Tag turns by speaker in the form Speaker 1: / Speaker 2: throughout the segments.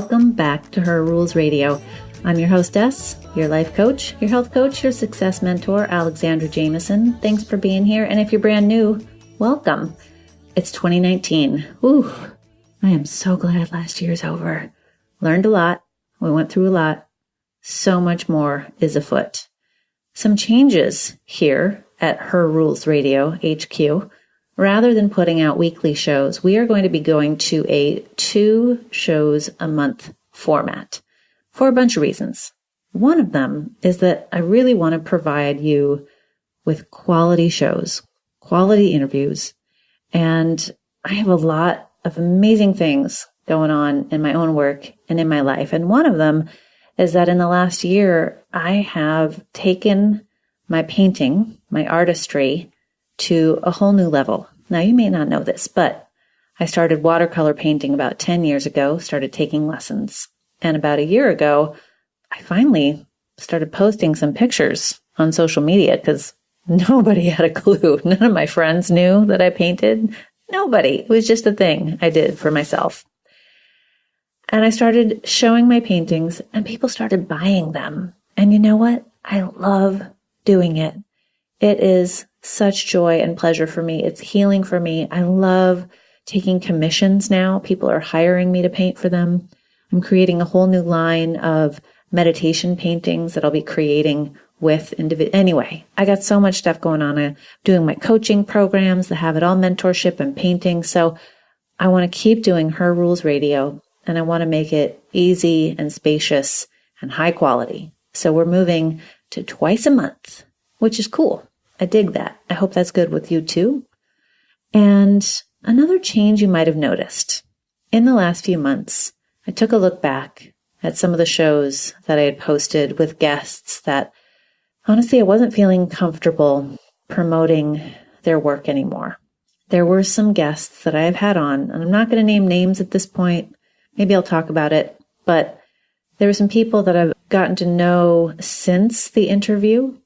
Speaker 1: welcome back to Her Rules Radio. I'm your hostess, your life coach, your health coach, your success mentor, Alexandra Jameson. Thanks for being here. And if you're brand new, welcome. It's 2019. Ooh, I am so glad last year's over. Learned a lot. We went through a lot. So much more is afoot. Some changes here at Her Rules Radio HQ. Rather than putting out weekly shows, we are going to be going to a 2 shows a month format for a bunch of reasons. One of them is that I really want to provide you with quality shows, quality interviews, and I have a lot of amazing things going on in my own work and in my life. And one of them is that in the last year, I have taken my painting, my artistry, to a whole new level. Now, you may not know this, but I started watercolor painting about 10 years ago, started taking lessons. And about a year ago, I finally started posting some pictures on social media because nobody had a clue. None of my friends knew that I painted. Nobody. It was just a thing I did for myself. And I started showing my paintings and people started buying them. And you know what? I love doing it. It is such joy and pleasure for me. It's healing for me. I love taking commissions now. People are hiring me to paint for them. I'm creating a whole new line of meditation paintings that I'll be creating with individuals. Anyway, I got so much stuff going on. I'm doing my coaching programs, the Have It All mentorship and painting. So I want to keep doing Her Rules Radio, and I want to make it easy and spacious and high quality. So we're moving to twice a month, which is cool. I dig that. I hope that's good with you too. And another change you might have noticed. In the last few months, I took a look back at some of the shows that I had posted with guests that honestly I wasn't feeling comfortable promoting their work anymore. There were some guests that I have had on, and I'm not going to name names at this point. Maybe I'll talk about it, but there were some people that I've gotten to know since the interview,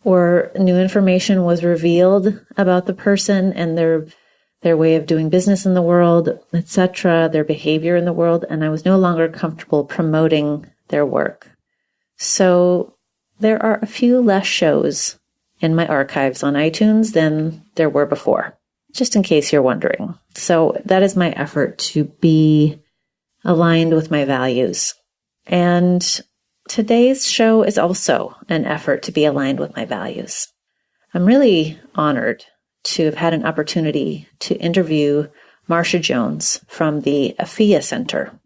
Speaker 1: or new information was revealed about the person and their way of doing business in the world, etc., their behavior in the world, and I was no longer comfortable promoting their work. So there are a few less shows in my archives on iTunes than there were before, just in case you're wondering. So that is my effort to be aligned with my values. And today's show is also an effort to be aligned with my values. I'm really honored to have had an opportunity to interview Marsha Jones from the Afiya Center.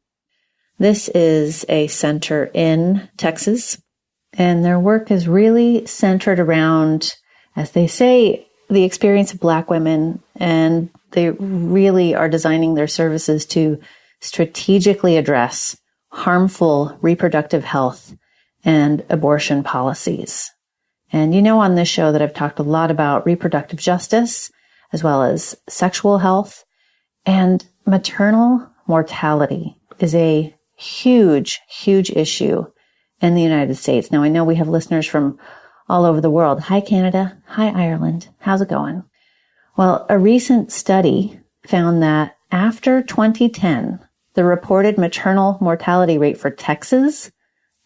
Speaker 1: This is a center in Texas, and their work is really centered around, as they say, the experience of Black women, and they really are designing their services to strategically address harmful reproductive health and abortion policies. And you know on this show that I've talked a lot about reproductive justice, as well as sexual health, and maternal mortality is a huge, huge issue in the United States. Now, I know we have listeners from all over the world. Hi, Canada. Hi, Ireland. How's it going? Well, a recent study found that after 2010, the reported maternal mortality rate for Texas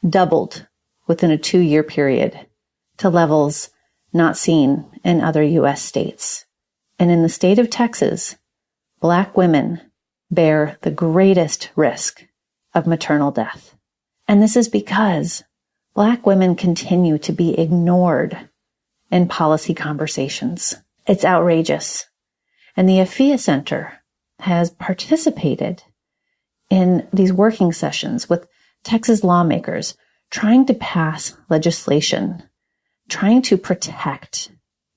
Speaker 1: doubled within a 2-year period to levels not seen in other U.S. states. And in the state of Texas, Black women bear the greatest risk of maternal death. And this is because Black women continue to be ignored in policy conversations. It's outrageous. And the Afiya Center has participated in these working sessions with Texas lawmakers trying to pass legislation, trying to protect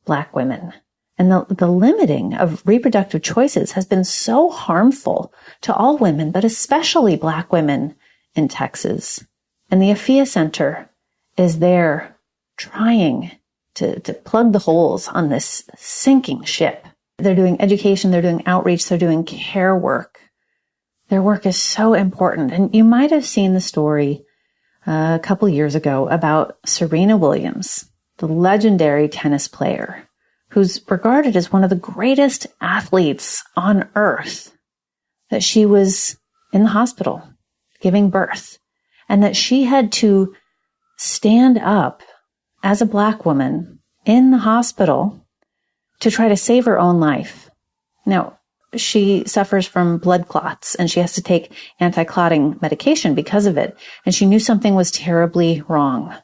Speaker 1: Black women. And the limiting of reproductive choices has been so harmful to all women, but especially Black women in Texas. And the Afiya Center is there trying to plug the holes on this sinking ship. They're doing education, they're doing outreach, they're doing care work. Their work is so important. And you might have seen the story a couple years ago about Serena Williams, the legendary tennis player, who's regarded as one of the greatest athletes on earth, that she was in the hospital giving birth, and that she had to stand up as a Black woman in the hospital to try to save her own life. Now, she suffers from blood clots and she has to take anti-clotting medication because of it. And she knew something was terribly wrong.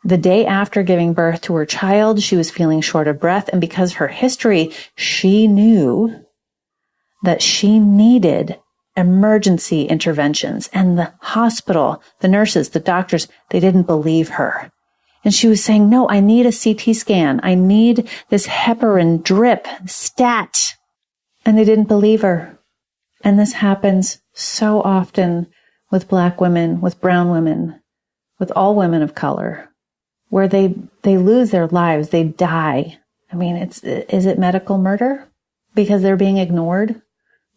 Speaker 1: The day after giving birth to her child, she was feeling short of breath. And because her history, she knew that she needed emergency interventions. And the hospital, the nurses, the doctors, they didn't believe her. And she was saying, no, I need a CT scan. I need this heparin drip, stat. And they didn't believe her. And this happens so often with Black women, with brown women, with all women of color, where they lose their lives, they die. I mean, is it medical murder? Because they're being ignored.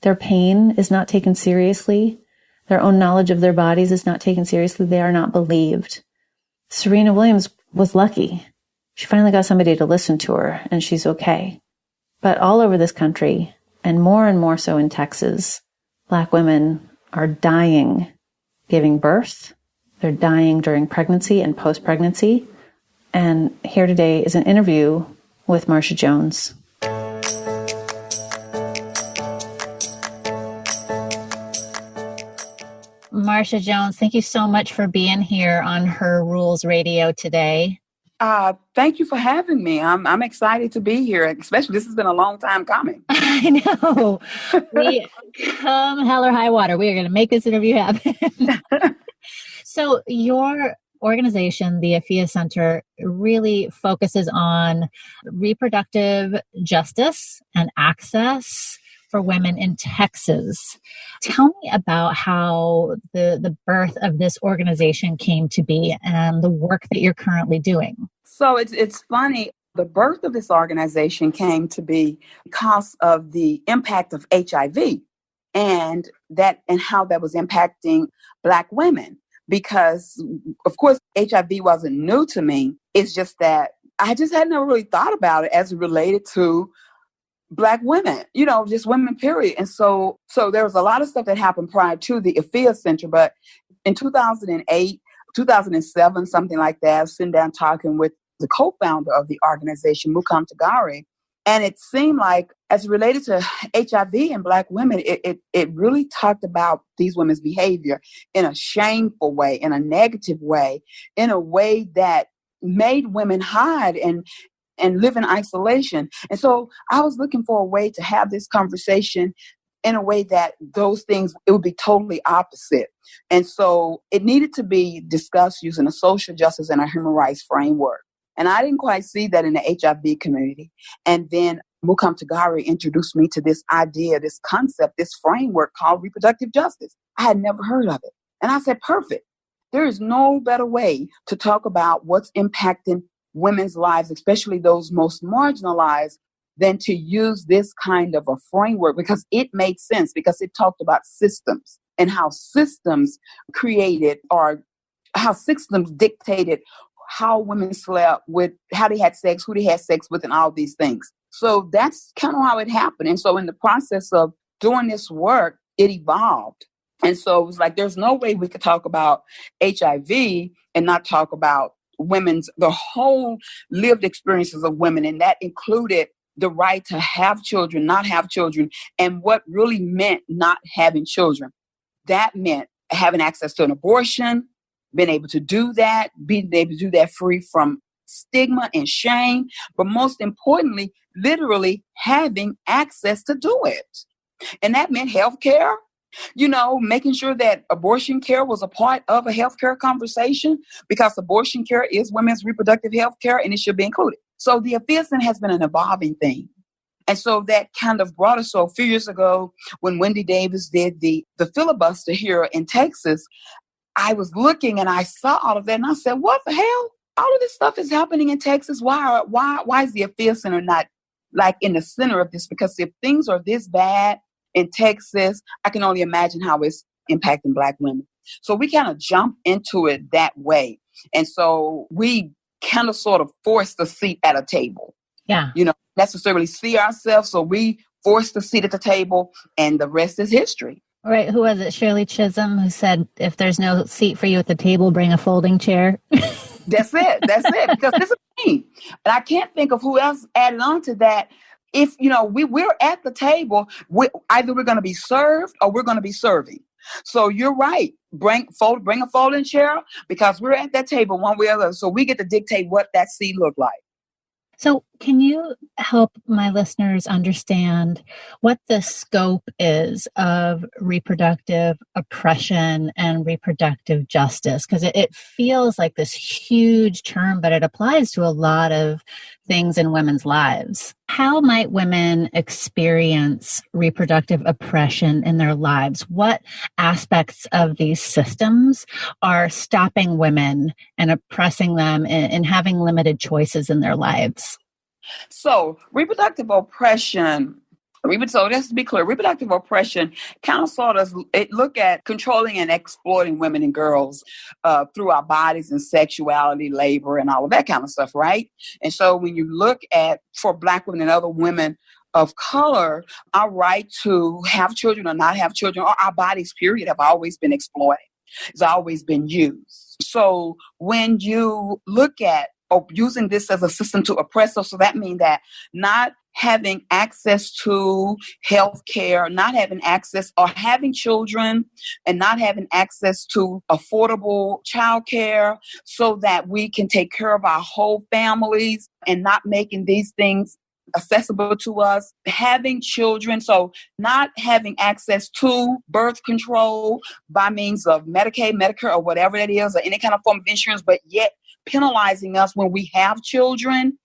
Speaker 1: Their pain is not taken seriously. Their own knowledge of their bodies is not taken seriously. They are not believed. Serena Williams was lucky. She finally got somebody to listen to her, and she's okay. But all over this country, and more so in Texas, Black women are dying giving birth. They're dying during pregnancy and post-pregnancy. And here today is an interview with Marsha Jones. Marsha Jones, thank you so much for being here on Her Rules Radio today.
Speaker 2: Thank you for having me. I'm excited to be here, especially this has been a long time coming.
Speaker 1: I know. We come hell or high water. We are going to make this interview happen. So your organization, the Afiya Center, really focuses on reproductive justice and access for women in Texas. Tell me about how the birth of this organization came to be and the work that you're currently doing.
Speaker 2: So it's funny. The birth of this organization came to be because of the impact of HIV and how that was impacting Black women. Because, of course, HIV wasn't new to me. It's just that I just had never really thought about it as it related to Black women, just women, period. And so there was a lot of stuff that happened prior to the Afiya Center. But in 2008, 2007, something like that, I was sitting down talking with the co-founder of the organization, Mukam Tagari. And it seemed like, as it related to HIV and Black women, it really talked about these women's behavior in a shameful way, in a negative way, in a way that made women hide and live in isolation. And so I was looking for a way to have this conversation in a way that those things, it would be totally opposite. And so it needed to be discussed using a social justice and a human rights framework. And I didn't quite see that in the HIV community. And then Mukam Tagari introduced me to this idea, this concept, this framework called reproductive justice. I had never heard of it. And I said, perfect. There is no better way to talk about what's impacting women's lives, especially those most marginalized, than to use this kind of a framework, because it made sense, because it talked about systems and how systems created, or how systems dictated how women slept, with how they had sex, who they had sex with, and all these things. So that's kind of how it happened. And so in the process of doing this work, it evolved. And so it was like, there's no way we could talk about HIV and not talk about the whole lived experiences of women. And that included the right to have children, not have children, and what really meant not having children. That meant having access to an abortion, being able to do that, being able to do that free from stigma and shame, but most importantly, literally having access to do it. And that meant healthcare, making sure that abortion care was a part of a healthcare conversation, because abortion care is women's reproductive health care and it should be included. So the Afiya Center has been an evolving thing. And so that kind of brought us. So a few years ago, when Wendy Davis did the filibuster here in Texas, I was looking and I saw all of that and I said, what the hell? All of this stuff is happening in Texas. Why is the Afiya Center not like in the center of this? Because if things are this bad in Texas, I can only imagine how it's impacting Black women. So we kind of jump into it that way. And so we kind of sort of forced a seat at a table.
Speaker 1: Yeah.
Speaker 2: Necessarily see ourselves. So we forced a seat at the table and the rest is history.
Speaker 1: Right. Who was it? Shirley Chisholm, who said, if there's no seat for you at the table, bring a folding chair.
Speaker 2: That's it. That's it. Because this is me. And I can't think of who else added on to that. If, we're at the table, either we're going to be served or we're going to be serving. So you're right. Bring a folding chair because we're at that table one way or the other. So we get to dictate what that seat look like.
Speaker 1: So can you help my listeners understand what the scope is of reproductive oppression and reproductive justice? Because it feels like this huge term, but it applies to a lot of things in women's lives. How might women experience reproductive oppression in their lives? What aspects of these systems are stopping women and oppressing them and having limited choices in their lives?
Speaker 2: So reproductive oppression, so just to be clear, reproductive oppression kind of look at controlling and exploiting women and girls through our bodies and sexuality, labor, and all of that kind of stuff, right? And so when you look at, for Black women and other women of color, our right to have children or not have children, or our bodies, period, have always been exploited. It's always been used. So when you look at using this as a system to oppress us, so that means that not having access to health care, not having access or having children and not having access to affordable child care so that we can take care of our whole families and not making these things accessible to us, having children, so not having access to birth control by means of Medicaid, Medicare, or whatever that is, or any kind of form of insurance, but yet penalizing us when we have children.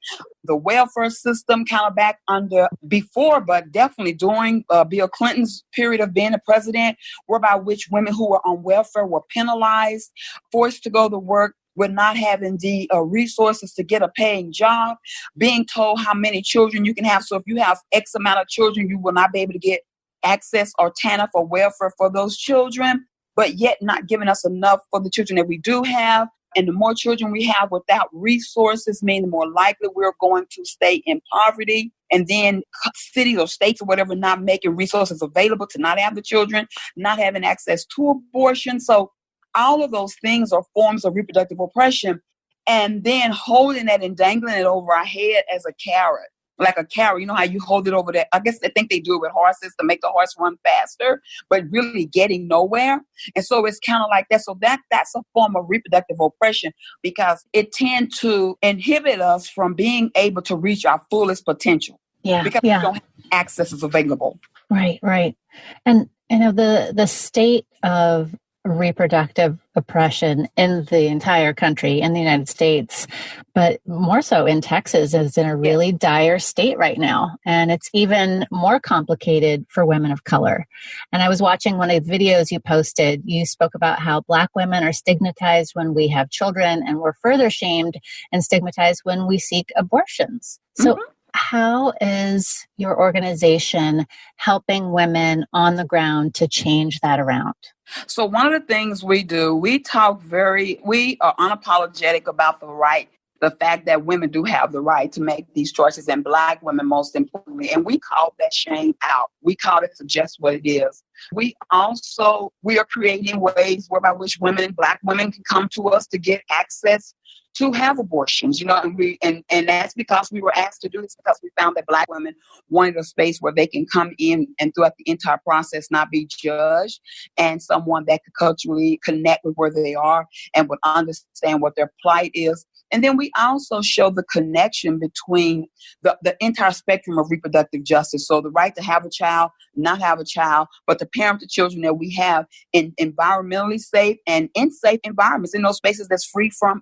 Speaker 2: The welfare system kind of back under before, but definitely during Bill Clinton's period of being the president, whereby which women who were on welfare were penalized, forced to go to work, with not having the resources to get a paying job, being told how many children you can have. So if you have X amount of children, you will not be able to get access or TANF or welfare for those children, but yet not giving us enough for the children that we do have. And the more children we have without resources, mean the more likely we're going to stay in poverty. And then cities or states or whatever not making resources available to not have the children, not having access to abortion. So all of those things are forms of reproductive oppression. And then holding that and dangling it over our head as a carrot. Like a carrot, you know how you hold it over there? I guess I think they do it with horses to make the horse run faster, but really getting nowhere. And so it's kind of like that. So that's a form of reproductive oppression because it tends to inhibit us from being able to reach our fullest potential. Because we don't have access is available.
Speaker 1: Right. And the state of reproductive oppression in the entire country, in the United States, but more so in Texas, is in a really dire state right now. And it's even more complicated for women of color. And I was watching one of the videos you posted. You spoke about how Black women are stigmatized when we have children, and we're further shamed and stigmatized when we seek abortions. So how is your organization helping women on the ground to change that around?
Speaker 2: So one of the things we do, we are unapologetic about the fact that women do have the right to make these choices, and Black women most importantly. And we call that shame out. We call it for just what it is. We are creating ways whereby which women and Black women can come to us to get access to have abortions, and that's because we were asked to do this because we found that Black women wanted a space where they can come in and throughout the entire process not be judged, and someone that could culturally connect with where they are and would understand what their plight is. And then we also show the connection between the entire spectrum of reproductive justice. So the right to have a child, not have a child, but to parent the children that we have in environmentally safe and in safe environments, in those spaces that's free from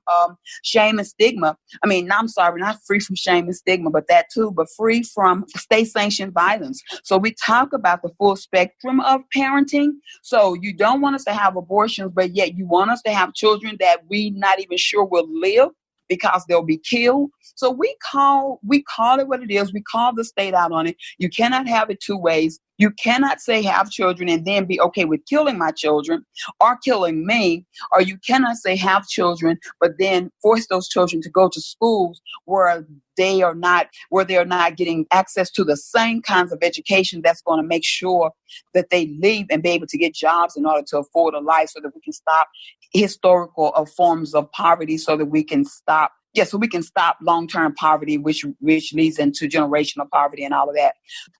Speaker 2: shame and stigma. Not free from shame and stigma, but that too, but free from state-sanctioned violence. So we talk about the full spectrum of parenting. So you don't want us to have abortions, but yet you want us to have children that we not even sure will live because they'll be killed. So we call it what it is. We call the state out on it. You cannot have it two ways. You cannot say have children and then be okay with killing my children or killing me, or you cannot say have children but then force those children to go to schools where they are not getting access to the same kinds of education that's going to make sure that they leave and be able to get jobs in order to afford a life, so that we can stop historical forms of poverty, so that we can stop long-term poverty, which leads into generational poverty and all of that.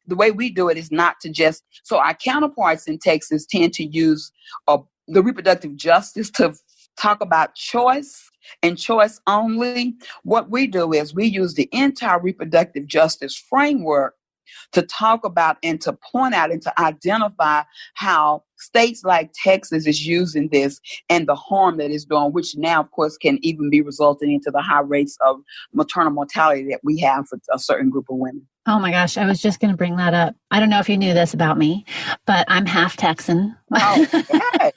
Speaker 2: The way we do it is not to just, so our counterparts in Texas tend to use the reproductive justice to talk about choice and choice only. What we do is we use the entire reproductive justice framework to talk about and to point out and to identify how states like Texas is using this and the harm that it's doing, which now, of course, can even be resulting into the high rates of maternal mortality that we have for a certain group of women.
Speaker 1: Oh my gosh, I was just going to bring that up. I don't know if you knew this about me, but I'm half Texan.
Speaker 2: Oh, okay.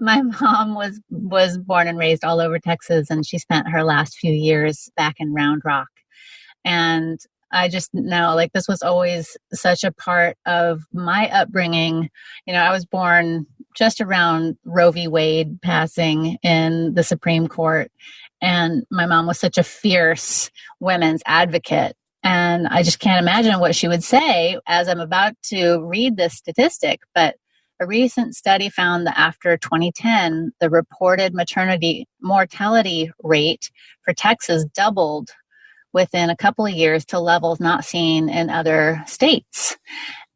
Speaker 1: My mom was born and raised all over Texas, and she spent her last few years back in Round Rock. And I just know, like, this was always such a part of my upbringing. You know, I was born just around Roe v. Wade passing in the Supreme Court. And my mom was such a fierce women's advocate. And I just can't imagine what she would say as I'm about to read this statistic. But a recent study found that after 2010, the reported mortality rate for Texas doubled within a couple of years to levels not seen in other states.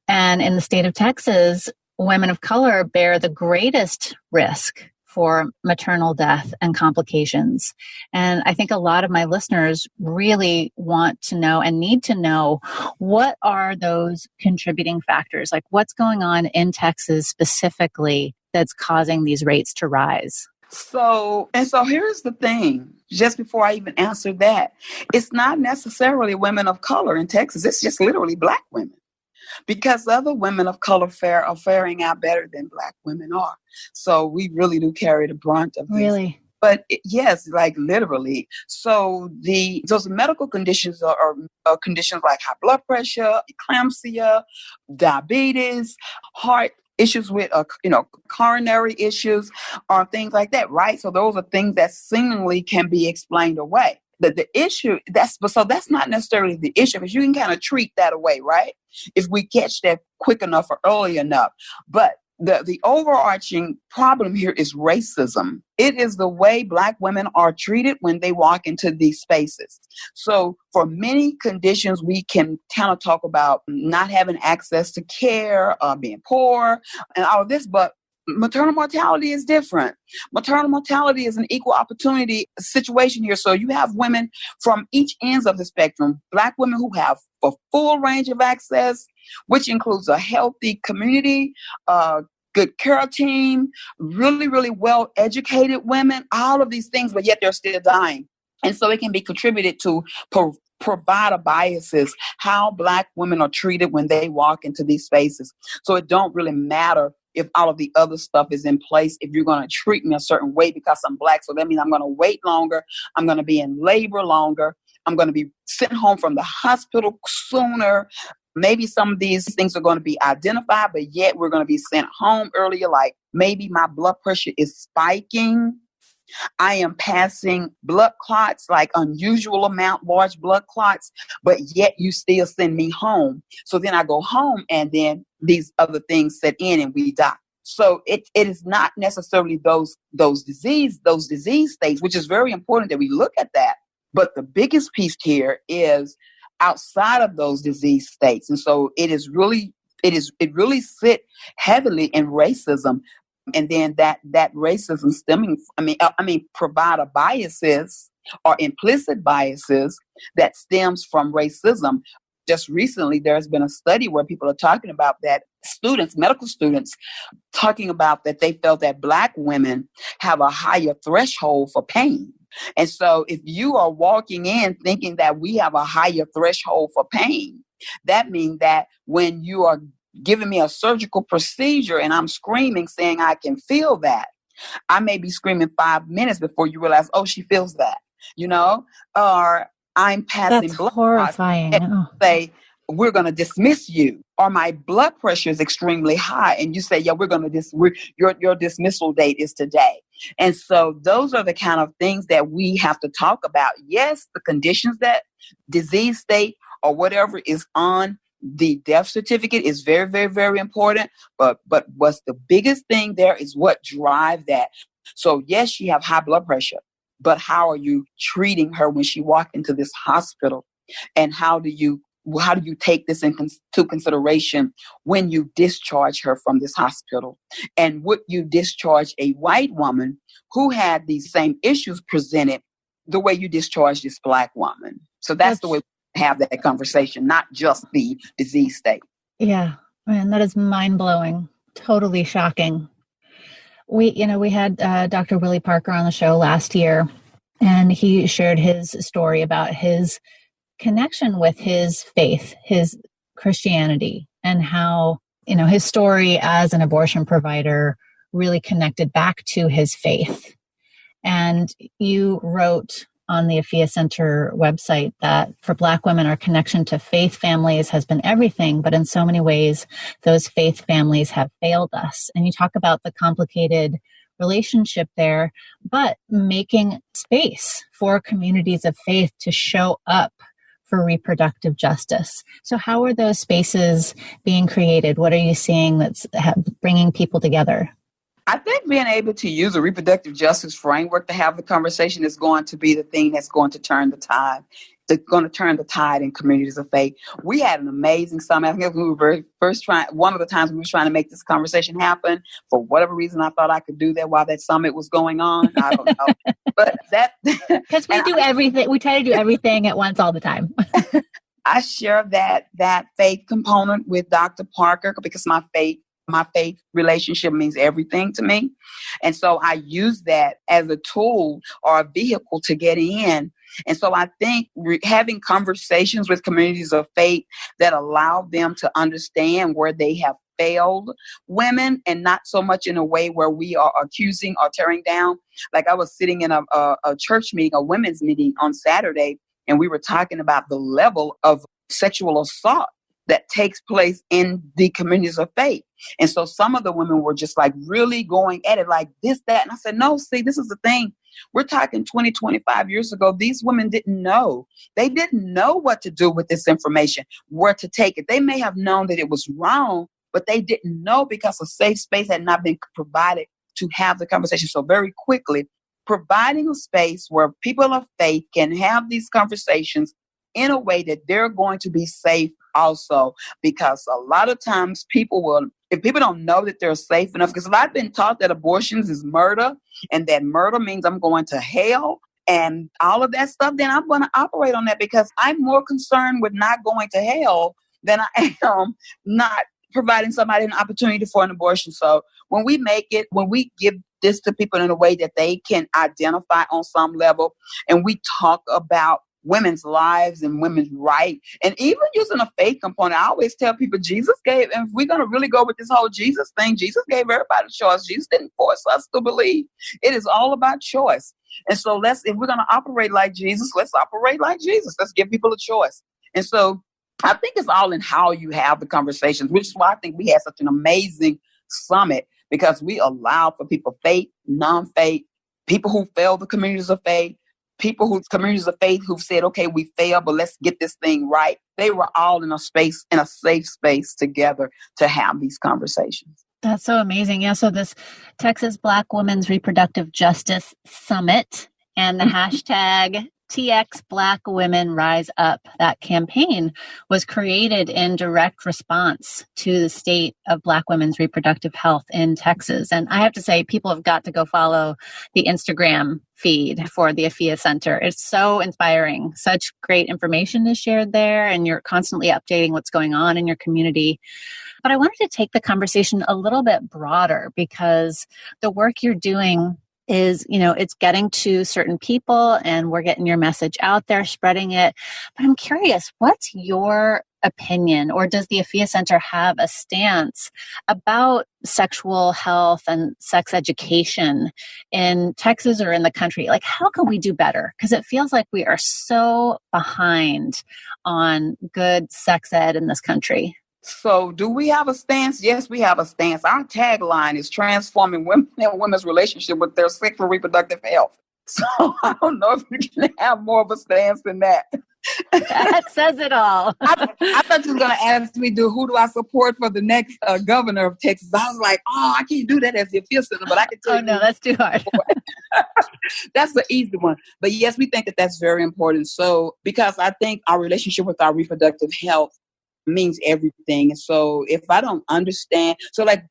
Speaker 1: And in the state of Texas, women of color bear the greatest risk for maternal death and complications. And I think a lot of my listeners really want to know and need to know, what are those contributing factors? Like, what's going on in Texas specifically that's causing these rates to rise?
Speaker 2: So here's the thing, just before I even answer that, it's not necessarily women of color in Texas. It's just literally Black women, because other women of color are faring out better than Black women are. So we really do carry the brunt of this.
Speaker 1: Really?
Speaker 2: But yes, like literally. So those medical conditions are conditions like high blood pressure, eclampsia, diabetes, heart issues with, coronary issues, or things like that, right? So those are things that seemingly can be explained away. The issue, that's not necessarily the issue, because you can kind of treat that away, right? If we catch that quick enough or early enough. But the overarching problem here is racism. It is the way Black women are treated when they walk into these spaces. So for many conditions, we can kind of talk about not having access to care, being poor, and all of this, but maternal mortality is different. Maternal mortality is an equal opportunity situation here. So you have women from each ends of the spectrum, Black women who have a full range of access, which includes a healthy community, good care team, really, really well-educated women, all of these things, but yet they're still dying. And so it can be contributed to provider biases, how Black women are treated when they walk into these spaces. So it don't really matter if all of the other stuff is in place, if you're going to treat me a certain way because I'm Black. So that means I'm going to wait longer. I'm going to be in labor longer. I'm going to be sent home from the hospital sooner. Maybe some of these things are going to be identified, but yet we're going to be sent home earlier. Like maybe my blood pressure is spiking. I am passing blood clots, like unusual amount, large blood clots, but yet you still send me home. So then I go home and then these other things set in and we die. So it is not necessarily those disease states, which is very important that we look at that. But the biggest piece here is outside of those disease states. And so it really sit heavily in racism. And then that racism stemming, provider biases or implicit biases that stems from racism. Just recently, there's been a study where people are talking about that medical students, talking about that they felt that Black women have a higher threshold for pain. And so if you are walking in thinking that we have a higher threshold for pain, that means that when you are giving me a surgical procedure and I'm screaming saying I can feel that, I may be screaming 5 minutes before you realize, oh, she feels that, or I'm passing
Speaker 1: That's
Speaker 2: blood.
Speaker 1: horrifying.
Speaker 2: And say, we're going to dismiss you, or my blood pressure is extremely high, and you say, yeah, we're going to your dismissal date is today. And so those are the kind of things that we have to talk about. Yes, the conditions, that disease state or whatever is on the death certificate is very, very, very important. But what's the biggest thing there is what drive that. So yes, she have high blood pressure, but how are you treating her when she walked into this hospital? And how do you take this into consideration when you discharge her from this hospital? And would you discharge a white woman who had these same issues presented the way you discharge this Black woman? So that's the way we have that conversation, not just the disease state.
Speaker 1: Yeah, man, that is mind-blowing. Totally shocking. We had Dr. Willie Parker on the show last year, and he shared his story about his connection with his faith, his Christianity, and how, his story as an abortion provider really connected back to his faith. And you wrote on the Afiya Center website that for Black women, our connection to faith families has been everything, but in so many ways, those faith families have failed us. And you talk about the complicated relationship there, but making space for communities of faith to show up for reproductive justice. So how are those spaces being created? What are you seeing that's bringing people together?
Speaker 2: I think being able to use a reproductive justice framework to have the conversation is going to be the thing that's going to turn the tide. It's going to turn the tide in communities of faith. We had an amazing summit. I think we were one of the times we were trying to make this conversation happen. For whatever reason, I thought I could do that while that summit was going on. I don't know. But that...
Speaker 1: Because we do everything. We try to do everything at once all the time.
Speaker 2: I share that faith component with Dr. Parker because my faith relationship means everything to me. And so I use that as a tool or a vehicle to get in. And so I think having conversations with communities of faith that allow them to understand where they have failed women, and not so much in a way where we are accusing or tearing down. Like I was sitting in a church meeting, a women's meeting on Saturday, and we were talking about the level of sexual assault that takes place in the communities of faith. And so some of the women were just like really going at it like this, that. And I said, no, see, this is the thing. We're talking 20, 25 years ago. These women didn't know. They didn't know what to do with this information, where to take it. They may have known that it was wrong, but they didn't know because a safe space had not been provided to have the conversation. So very quickly, providing a space where people of faith can have these conversations in a way that they're going to be safe also, because a lot of times if people don't know that they're safe enough, because I've been taught that abortions is murder and that murder means I'm going to hell and all of that stuff, then I'm going to operate on that because I'm more concerned with not going to hell than I am not providing somebody an opportunity for an abortion. So when we give this to people in a way that they can identify on some level, and we talk about women's lives and women's rights, and even using a faith component, I always tell people Jesus gave, and if we're going to really go with this whole Jesus thing, Jesus gave everybody a choice. Jesus didn't force us to believe. It is all about choice. And so if we're going to operate like Jesus, let's operate like Jesus. Let's give people a choice. And so I think it's all in how you have the conversations, which is why I think we had such an amazing summit, because we allow for people, faith, non-faith, people who fail the communities of faith, people whose communities of faith who've said, okay, we failed, but let's get this thing right. They were all in a safe space together to have these conversations.
Speaker 1: That's so amazing. Yeah. So this Texas Black Women's Reproductive Justice Summit and the hashtag TX Black Women Rise Up, that campaign was created in direct response to the state of Black women's reproductive health in Texas. And I have to say, people have got to go follow the Instagram feed for the Afiya Center. It's so inspiring. Such great information is shared there, and you're constantly updating what's going on in your community. But I wanted to take the conversation a little bit broader, because the work you're doing is, it's getting to certain people and we're getting your message out there, spreading it. But I'm curious, what's your opinion, or does the Afiya Center have a stance about sexual health and sex education in Texas or in the country? Like, how can we do better? Because it feels like we are so behind on good sex ed in this country.
Speaker 2: So do we have a stance? Yes, we have a stance. Our tagline is transforming women and women's relationship with their sexual reproductive health. So I don't know if we can have more of a stance than that.
Speaker 1: That says it all.
Speaker 2: I thought you were going to ask me, who do I support for the next governor of Texas? I was like, I can't do that as the Afiya Center, but I can tell you.
Speaker 1: Oh, no, that's too hard.
Speaker 2: That's the easy one. But yes, we think that that's very important. So because I think our relationship with our reproductive health means everything. And so if I don't understand, so like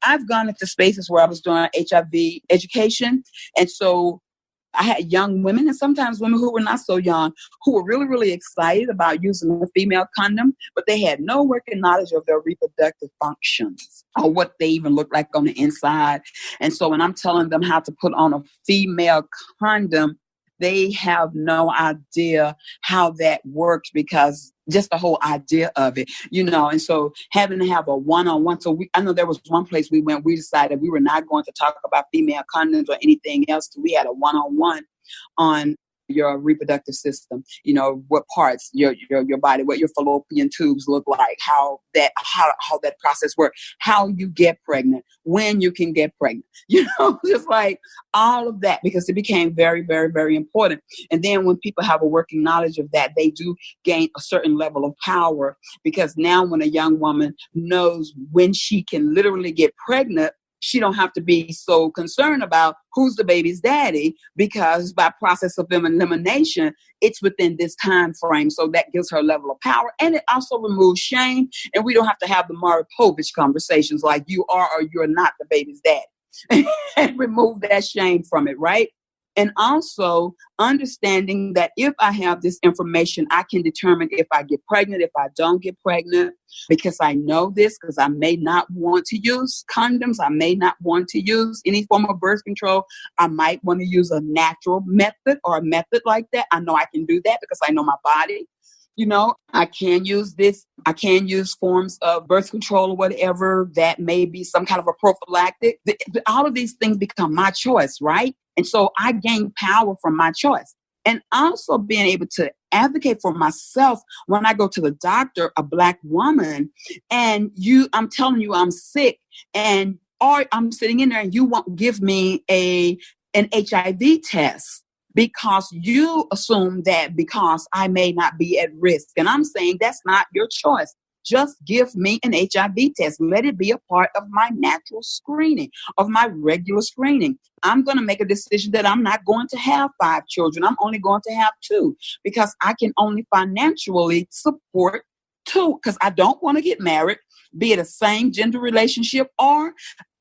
Speaker 2: I've gone into spaces where I was doing HIV education. And so I had young women and sometimes women who were not so young who were really, really excited about using a female condom, but they had no working knowledge of their reproductive functions or what they even look like on the inside. And so when I'm telling them how to put on a female condom, they have no idea how that works because just the whole idea of it, and so having to have a one-on-one. So I know there was one place we went, we decided we were not going to talk about female condoms or anything else. We had a one-on-one on your reproductive system, what parts, your body, what your fallopian tubes look like, how that process works, how you get pregnant, when you can get pregnant, just like all of that, because it became very, very, very important. And then when people have a working knowledge of that, they do gain a certain level of power, because now when a young woman knows when she can literally get pregnant, she don't have to be so concerned about who's the baby's daddy, because by process of elimination, it's within this time frame. So that gives her a level of power, and it also removes shame. And we don't have to have the Maury Povich conversations like you are or you're not the baby's daddy, and remove that shame from it, right? And also understanding that if I have this information, I can determine if I get pregnant, if I don't get pregnant, because I know this, because I may not want to use condoms. I may not want to use any form of birth control. I might want to use a natural method or a method like that. I know I can do that because I know my body. I can use this. I can use forms of birth control or whatever that may be some kind of a prophylactic. All of these things become my choice, right? And so I gain power from my choice. And also being able to advocate for myself when I go to the doctor, a Black woman, and I'm telling you I'm sick, or I'm sitting in there and you won't give me an HIV test, because you assume that because I may not be at risk. And I'm saying that's not your choice. Just give me an HIV test. Let it be a part of my natural screening, of my regular screening. I'm going to make a decision that I'm not going to have 5 children. I'm only going to have 2, because I can only financially support 2, because I don't want to get married, be it a same gender relationship or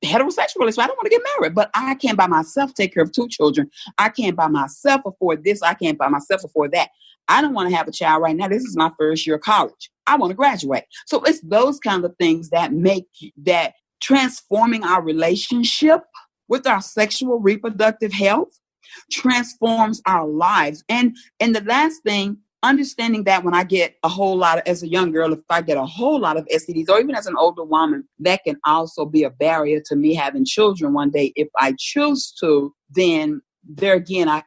Speaker 2: heterosexual relationship. I don't want to get married, but I can by myself take care of 2 children. I can by myself afford this. I can by myself afford that. I don't want to have a child right now. This is my first year of college. I want to graduate. So it's those kind of things that make that transforming our relationship with our sexual reproductive health transforms our lives. And the last thing, understanding that when I get a whole lot of, as a young girl, if I get a whole lot of STDs, or even as an older woman, that can also be a barrier to me having children one day. If I choose to, then there again, I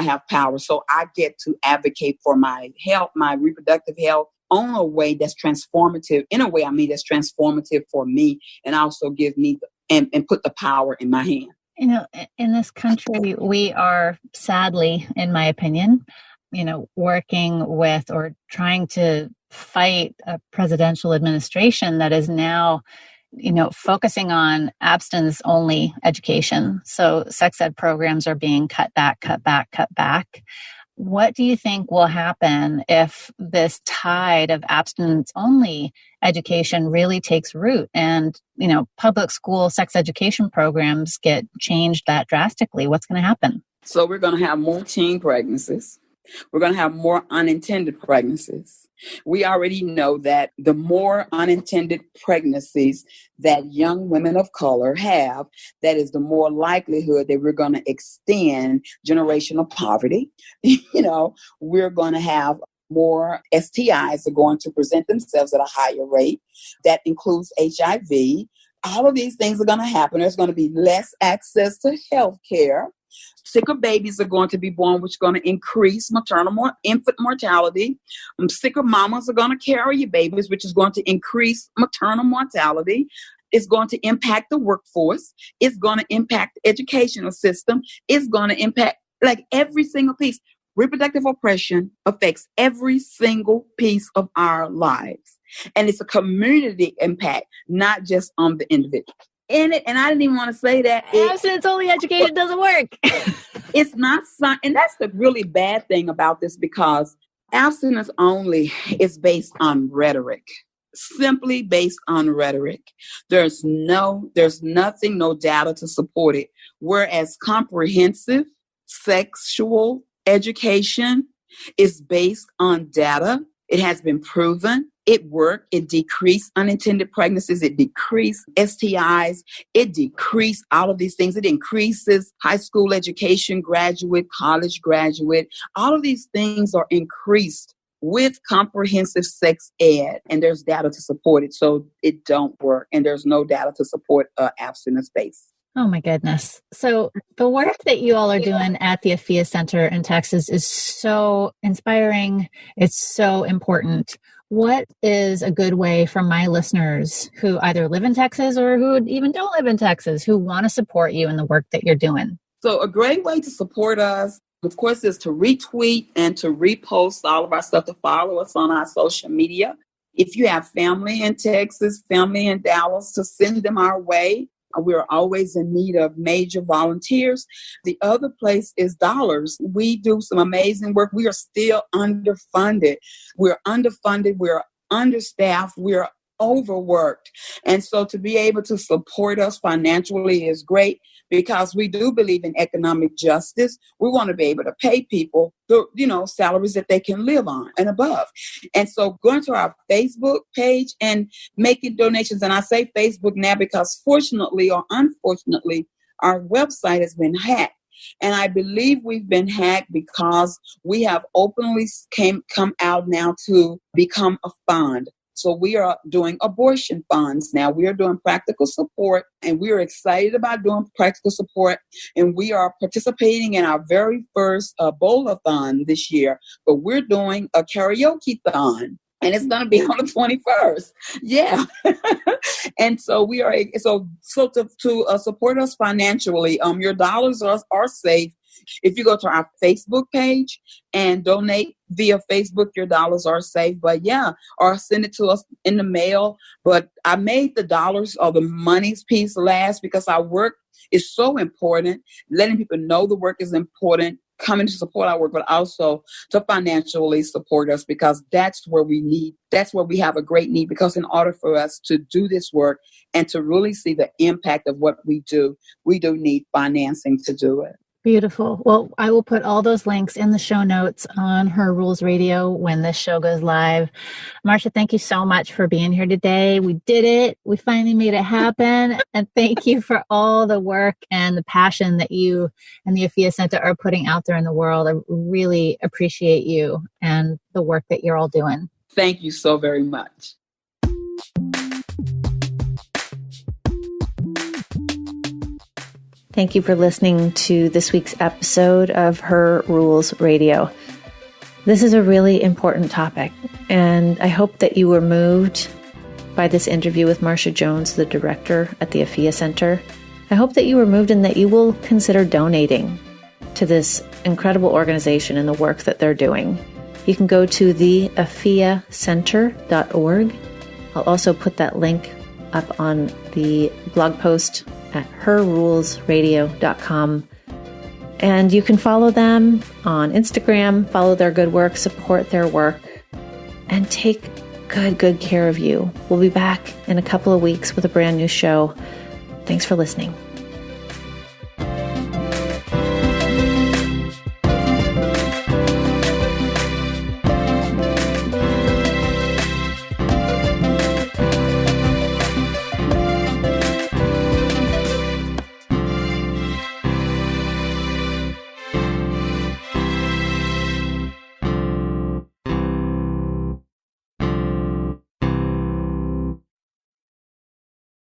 Speaker 2: have power. So I get to advocate for my health, my reproductive health, on a way that's transformative, in a way, that's transformative for me, and also give me and put the power in my hand.
Speaker 1: In this country, we are sadly, in my opinion, working with or trying to fight a presidential administration that is now, focusing on abstinence-only education. So sex ed programs are being cut back. What do you think will happen if this tide of abstinence-only education really takes root and, public school sex education programs get changed that drastically? What's going to happen?
Speaker 2: So we're going to have more teen pregnancies. We're going to have more unintended pregnancies. We already know that the more unintended pregnancies that young women of color have, that is the more likelihood that we're going to extend generational poverty. We're going to have more STIs are going to present themselves at a higher rate. That includes HIV. All of these things are going to happen. There's going to be less access to health care. Sicker babies are going to be born, which is going to increase infant mortality. Sicker mamas are going to carry your babies, which is going to increase maternal mortality. It's going to impact the workforce. It's going to impact the educational system. It's going to impact like every single piece. Reproductive oppression affects every single piece of our lives. And it's a community impact, not just on the individual. And I didn't even want to say that.
Speaker 1: Abstinence only education doesn't work.
Speaker 2: It's not, and that's the really bad thing about this, because abstinence only is based on rhetoric. Simply based on rhetoric. There's nothing, no data to support it. Whereas comprehensive sexual education is based on data. It has been proven. It worked. It decreased unintended pregnancies. It decreased STIs. It decreased all of these things. It increases high school education, graduate, college graduate. All of these things are increased with comprehensive sex ed, and there's data to support it. So it don't work, and there's no data to support abstinence base.
Speaker 1: Oh my goodness. So the work that you all are doing at the Afiya Center in Texas is so inspiring. It's so important. What is a good way for my listeners who either live in Texas or who even don't live in Texas, who want to support you in the work that you're doing?
Speaker 2: So a great way to support us, of course, is to retweet and to repost all of our stuff, to follow us on our social media. If you have family in Texas, family in Dallas, to send them our way. We're always in need of major volunteers. The other place is dollars. We do some amazing work. We are still underfunded. We're underfunded. We're understaffed. We're overworked. And so to be able to support us financially is great, because we do believe in economic justice. We want to be able to pay people the, salaries that they can live on and above. And so going to our Facebook page and making donations. And I say Facebook now because fortunately or unfortunately, our website has been hacked. And I believe we've been hacked because we have openly come out now to become a fund. So we are doing abortion funds now. We are doing practical support, and we are excited about doing practical support. And we are participating in our very first bowl-a-thon this year. But we're doing a karaoke-thon, and it's going to be on the 21st. Yeah. And so we are to support us financially. Your dollars are safe. If you go to our Facebook page and donate via Facebook, your dollars are safe. But yeah, or send it to us in the mail. But I made the dollars or the monies piece last because our work is so important. Letting people know the work is important, coming to support our work, but also to financially support us, because that's where we have a great need. Because in order for us to do this work and to really see the impact of what we do need financing to do it.
Speaker 1: Beautiful. Well, I will put all those links in the show notes on Her Rules Radio when this show goes live. Marsha, thank you so much for being here today. We did it. We finally made it happen. And thank you for all the work and the passion that you and the Afiya Center are putting out there in the world. I really appreciate you and the work that you're all doing.
Speaker 2: Thank you so very much.
Speaker 1: Thank you for listening to this week's episode of Her Rules Radio. This is a really important topic, and I hope that you were moved by this interview with Marsha Jones, the director at the Afiya Center. I hope that you were moved and that you will consider donating to this incredible organization and the work that they're doing. You can go to theafiyacenter.org. I'll also put that link up on the blog post at herrulesradio.com. And you can follow them on Instagram, follow their good work, support their work, and take good care of you. We'll be back in a couple of weeks with a brand new show. Thanks for listening.